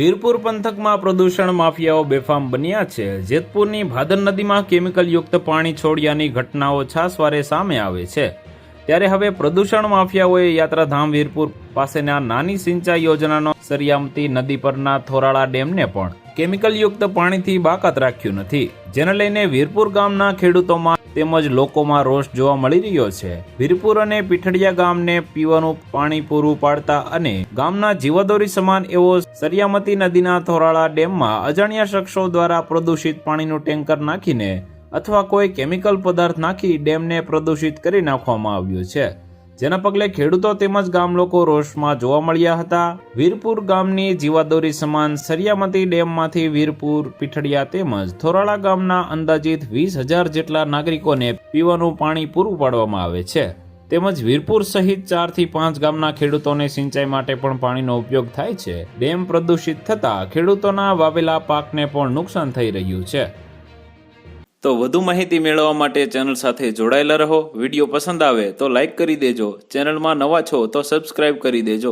વીરપુર પંથકમાં પ્રદૂષણ માફિયાઓ બેફામ બન્યા છે। જેતપુરની ભાદર નદીમાં કેમિકલયુક્ત પાણી છોડ્યાની ઘટનાઓ છાસવારે સામે આવે છે। ત્યારે હવે પ્રદૂષણ માફિયાઓએ યાત્રાધામ વીરપુર પાસેના નાની સિંચાઈ યોજનાનો સરિયામતી નદી પરના થોરાળા ડેમને પણ કેમિકલયુક્ત પાણીથી બાકાત રાખ્યું નથી, જેને લઈને વીરપુર ગામના ખેડૂતોમાં તેમજ લોકોમાં રોષ જોવા મળી રહ્યો છે। વીરપુર અને પીઠડિયા ગામને પીવાનું પાણી પૂરું પાડતા અને ગામના જીવાદોરી સમાન એવો સરિયામતી નદીના થોરાળા ડેમમાં અજાણ્યા શખ્સો દ્વારા પ્રદૂષિત પાણીનું ટેન્કર નાખીને અથવા કોઈ કેમિકલ પદાર્થ નાખી ડેમને પ્રદૂષિત કરી નાખવામાં આવ્યું છે, જેના પગલે ખેડૂતો તેમજ ગામ લોકો રોષમાં જોવા મળ્યા હતા। વીરપુર ગામની જીવાદોરી સમાન સરિયામતી ડેમમાંથી વીરપુર, પીઠડિયા તેમજ થોરાળા ગામના અંદાજિત 20,000 જેટલા નાગરિકોને પીવાનું પાણી પૂરું પાડવામાં આવે છે, તેમજ વીરપુર સહિત 4 થી 5 ગામના ખેડૂતોને સિંચાઈ માટે પણ પાણીનો ઉપયોગ થાય છે। ડેમ પ્રદૂષિત થતા ખેડૂતોના વાવેલા પાકને પણ નુકસાન થઈ રહ્યું છે। તો વધુ માહિતી મેળવવા માટે ચેનલ સાથે જોડાયેલા રહો। વિડીયો પસંદ આવે તો લાઈક કરી દેજો, ચેનલમાં નવા છો તો સબસ્ક્રાઇબ કરી દેજો।